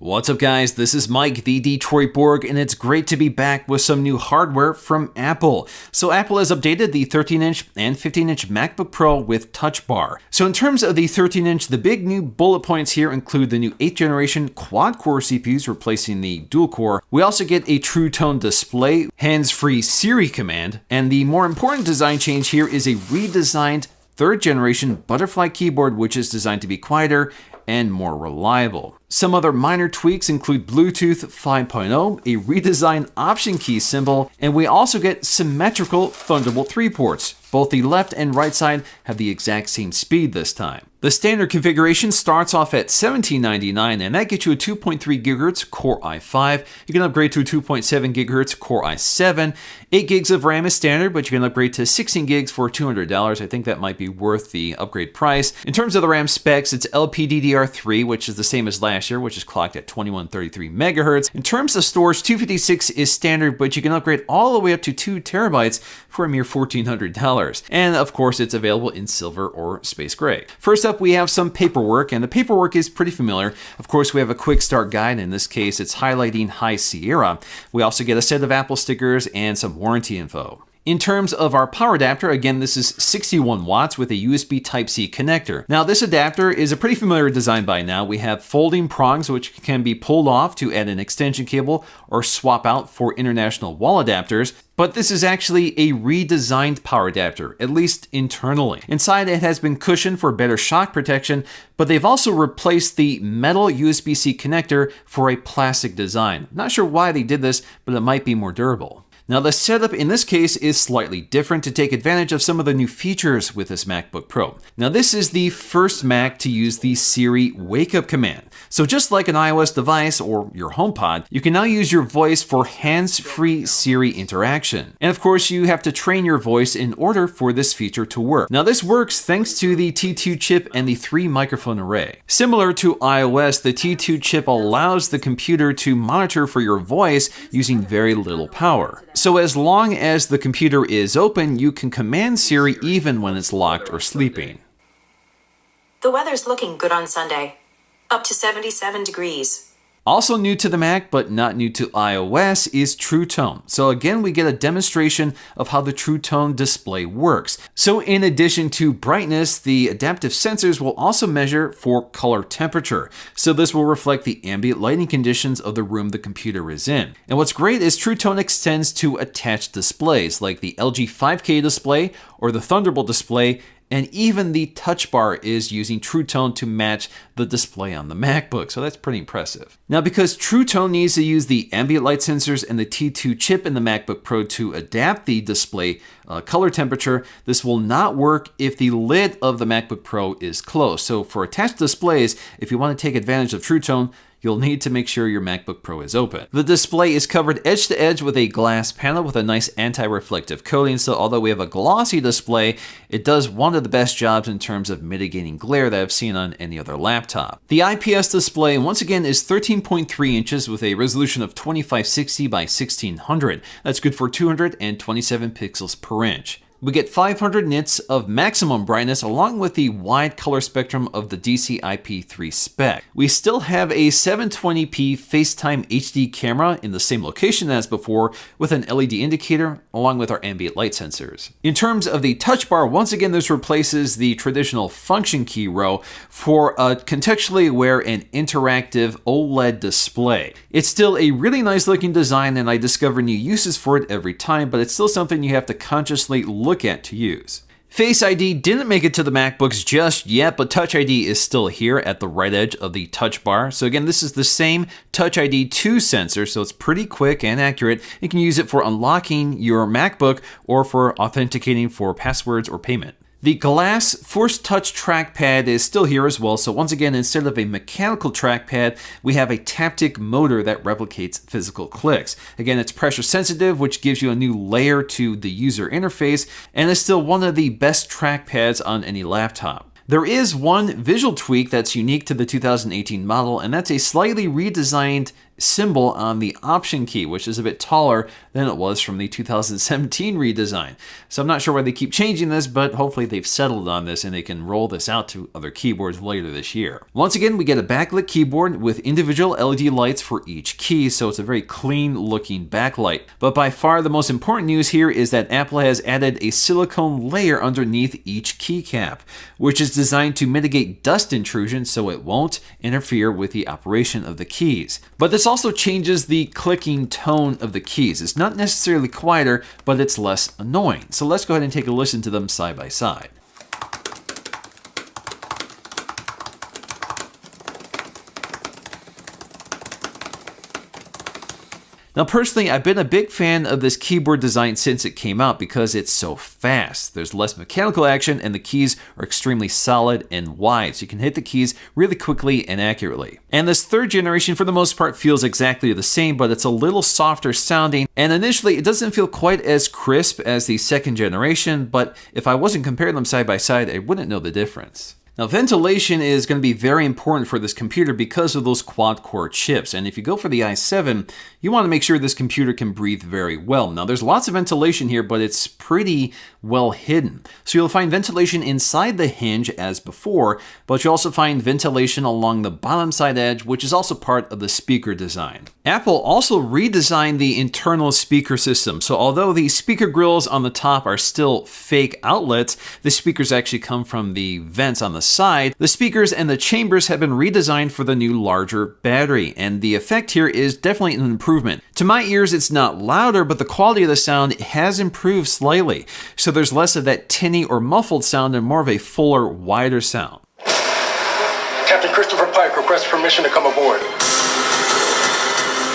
What's up guys, this is Mike, the Detroit Borg, and it's great to be back with some new hardware from Apple. So Apple has updated the 13-inch and 15-inch MacBook Pro with Touch Bar. So in terms of the 13-inch, the big new bullet points here include the new 8th generation quad-core CPUs replacing the dual-core. We also get a True Tone display, hands-free Siri command, and the more important design change here is a redesigned 3rd generation butterfly keyboard, which is designed to be quieter and more reliable. Some other minor tweaks include Bluetooth 5.0, a redesigned Option key symbol, and we also get symmetrical Thunderbolt 3 ports. Both the left and right side have the exact same speed this time. The standard configuration starts off at $1799, and that gets you a 2.3 GHz Core i5. You can upgrade to a 2.7 GHz Core i7. 8 gigs of RAM is standard, but you can upgrade to 16 gigs for $200. I think that might be worth the upgrade price. In terms of the RAM specs, it's LPDDR3, which is the same as last year, which is clocked at 2133 MHz. In terms of storage, 256 is standard, but you can upgrade all the way up to 2 terabytes for a mere $1,400. And of course, it's available in silver or space gray. First up, we have some paperwork, and the paperwork is pretty familiar. Of course, we have a quick start guide. In this case, it's highlighting High Sierra. We also get a set of Apple stickers and some warranty info. In terms of our power adapter, again, this is 61 watts with a USB Type-C connector. Now, this adapter is a pretty familiar design by now. We have folding prongs, which can be pulled off to add an extension cable or swap out for international wall adapters. But this is actually a redesigned power adapter, at least internally. Inside, it has been cushioned for better shock protection, but they've also replaced the metal USB-C connector for a plastic design. Not sure why they did this, but it might be more durable. Now, the setup in this case is slightly different to take advantage of some of the new features with this MacBook Pro. Now, this is the first Mac to use the Siri wake up command. So just like an iOS device or your HomePod, you can now use your voice for hands-free Siri interaction. And of course, you have to train your voice in order for this feature to work. Now, this works thanks to the T2 chip and the 3 microphone array. Similar to iOS, the T2 chip allows the computer to monitor for your voice using very little power. So as long as the computer is open, you can command Siri even when it's locked or sleeping. The weather's looking good on Sunday. Up to 77 degrees. Also new to the Mac, but not new to iOS, is True Tone. So again, we get a demonstration of how the True Tone display works. So in addition to brightness, the adaptive sensors will also measure for color temperature. So this will reflect the ambient lighting conditions of the room the computer is in. And what's great is True Tone extends to attached displays like the LG 5K display or the Thunderbolt display. And even the Touch Bar is using True Tone to match the display on the MacBook, so that's pretty impressive. Now, because True Tone needs to use the ambient light sensors and the T2 chip in the MacBook Pro to adapt the display color temperature, this will not work if the lid of the MacBook Pro is closed. So for attached displays, if you want to take advantage of True Tone, you'll need to make sure your MacBook Pro is open. The display is covered edge to edge with a glass panel with a nice anti-reflective coating, so although we have a glossy display, it does one of the best jobs in terms of mitigating glare that I've seen on any other laptop. The IPS display, once again, is 13.3 inches with a resolution of 2560 by 1600. That's good for 227 pixels per inch. We get 500 nits of maximum brightness along with the wide color spectrum of the DCI-P3 spec. We still have a 720p FaceTime HD camera in the same location as before with an LED indicator along with our ambient light sensors. In terms of the Touch Bar, once again this replaces the traditional function key row for a contextually aware and interactive OLED display. It's still a really nice looking design and I discover new uses for it every time, but it's still something you have to consciously look at to use. Face ID didn't make it to the MacBooks just yet, but Touch ID is still here at the right edge of the Touch Bar. So again, this is the same Touch ID 2 sensor, so it's pretty quick and accurate. You can use it for unlocking your MacBook or for authenticating for passwords or payment. The glass Force Touch trackpad is still here as well, so once again, instead of a mechanical trackpad, we have a taptic motor that replicates physical clicks. Again, it's pressure sensitive, which gives you a new layer to the user interface, and is still one of the best trackpads on any laptop. There is one visual tweak that's unique to the 2018 model, and that's a slightly redesigned symbol on the Option key, which is a bit taller than it was from the 2017 redesign. So I'm not sure why they keep changing this, but hopefully they've settled on this and they can roll this out to other keyboards later this year. Once again, we get a backlit keyboard with individual LED lights for each key, so it's a very clean looking backlight. But by far the most important news here is that Apple has added a silicone layer underneath each keycap, which is designed to mitigate dust intrusion so it won't interfere with the operation of the keys. But this also changes the clicking tone of the keys. It's not necessarily quieter, but it's less annoying. So let's go ahead and take a listen to them side by side. Now personally, I've been a big fan of this keyboard design since it came out because it's so fast. There's less mechanical action and the keys are extremely solid and wide, so you can hit the keys really quickly and accurately. And this third generation for the most part feels exactly the same, but it's a little softer sounding, and initially it doesn't feel quite as crisp as the second generation, but if I wasn't comparing them side by side, I wouldn't know the difference. Now, ventilation is going to be very important for this computer because of those quad-core chips. And if you go for the i7, you want to make sure this computer can breathe very well. Now, there's lots of ventilation here, but it's pretty well hidden. So you'll find ventilation inside the hinge as before, but you'll also find ventilation along the bottom side edge, which is also part of the speaker design. Apple also redesigned the internal speaker system. So although the speaker grills on the top are still fake outlets, the speakers actually come from the vents on the side. The speakers and the chambers have been redesigned for the new larger battery, and the effect here is definitely an improvement. To my ears, it's not louder, but the quality of the sound has improved slightly. So there's less of that tinny or muffled sound and more of a fuller, wider sound. Captain Christopher Pike requests permission to come aboard.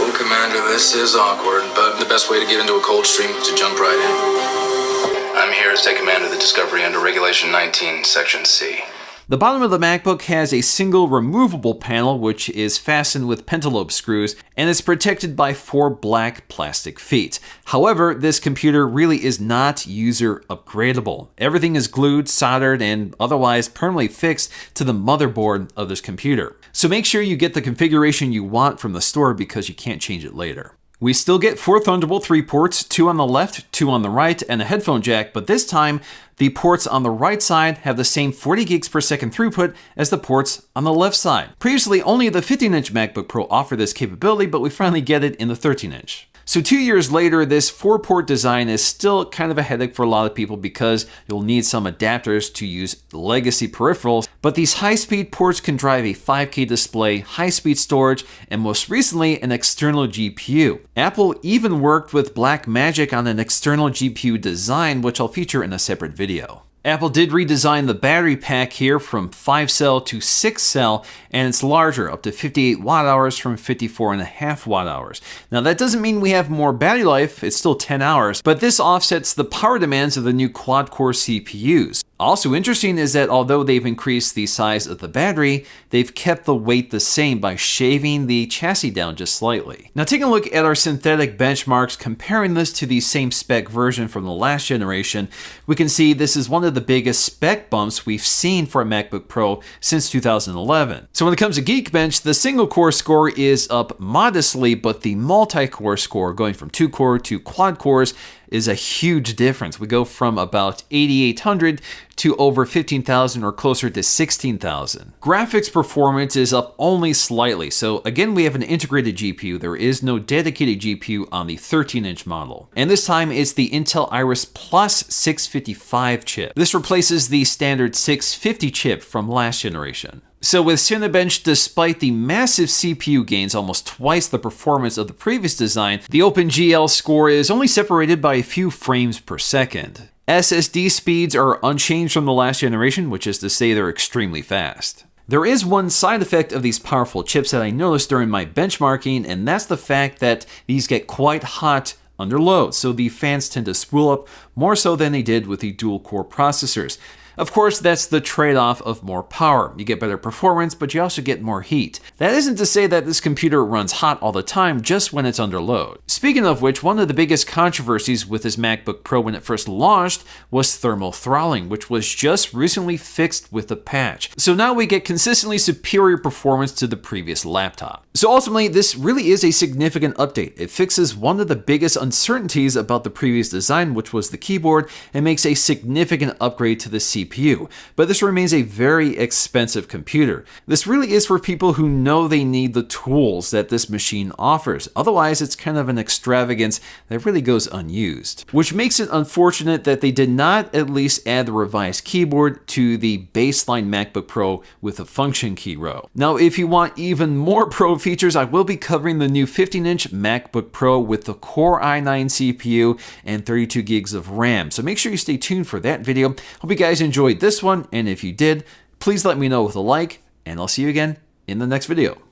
Well, Commander, this is awkward, but the best way to get into a cold stream is to jump right in. I'm here to take command of the Discovery under Regulation 19, Section C. The bottom of the MacBook has a single removable panel which is fastened with pentalobe screws and is protected by 4 black plastic feet. However, this computer really is not user upgradable. Everything is glued, soldered, and otherwise permanently fixed to the motherboard of this computer. So make sure you get the configuration you want from the store because you can't change it later. We still get 4 Thunderbolt 3 ports, 2 on the left, 2 on the right, and a headphone jack, but this time the ports on the right side have the same 40 gigs per second throughput as the ports on the left side. Previously, only the 15-inch MacBook Pro offered this capability, but we finally get it in the 13-inch. So 2 years later, this 4-port design is still kind of a headache for a lot of people because you'll need some adapters to use legacy peripherals, but these high-speed ports can drive a 5K display, high-speed storage, and most recently, an external GPU. Apple even worked with Blackmagic on an external GPU design, which I'll feature in a separate video. Apple did redesign the battery pack here from 5-cell to 6-cell, and it's larger, up to 58 watt-hours from 54.5 watt-hours. Now that doesn't mean we have more battery life, it's still 10 hours, but this offsets the power demands of the new quad-core CPUs. Also interesting is that although they've increased the size of the battery, they've kept the weight the same by shaving the chassis down just slightly. Now taking a look at our synthetic benchmarks, comparing this to the same spec version from the last generation, we can see this is one of the biggest spec bumps we've seen for a MacBook Pro since 2011. So when it comes to Geekbench, the single core score is up modestly, but the multi-core score, going from 2-core to quad cores, is a huge difference. We go from about 8,800 to over 15,000 or closer to 16,000. Graphics performance is up only slightly. So again, we have an integrated GPU. There is no dedicated GPU on the 13-inch model. And this time it's the Intel Iris Plus 655 chip. This replaces the standard 650 chip from last generation. So with Cinebench, despite the massive CPU gains, almost twice the performance of the previous design, the OpenGL score is only separated by a few frames per second. SSD speeds are unchanged from the last generation, which is to say they're extremely fast. There is one side effect of these powerful chips that I noticed during my benchmarking, and that's the fact that these get quite hot under load, so the fans tend to spool up more so than they did with the dual-core processors. Of course, that's the trade-off of more power. You get better performance, but you also get more heat. That isn't to say that this computer runs hot all the time, just when it's under load. Speaking of which, one of the biggest controversies with this MacBook Pro when it first launched was thermal throttling, which was just recently fixed with a patch. So now we get consistently superior performance to the previous laptop. So ultimately, this really is a significant update. It fixes one of the biggest uncertainties about the previous design, which was the keyboard, and makes a significant upgrade to the CPU. But this remains a very expensive computer. This really is for people who know they need the tools that this machine offers. Otherwise, it's kind of an extravagance that really goes unused. Which makes it unfortunate that they did not at least add the revised keyboard to the baseline MacBook Pro with a function key row. Now, if you want even more Pro features, I will be covering the new 15-inch MacBook Pro with the Core i9 CPU and 32 gigs of RAM. So make sure you stay tuned for that video. Hope you guys enjoyed this one, and if you did, please let me know with a like, and I'll see you again in the next video.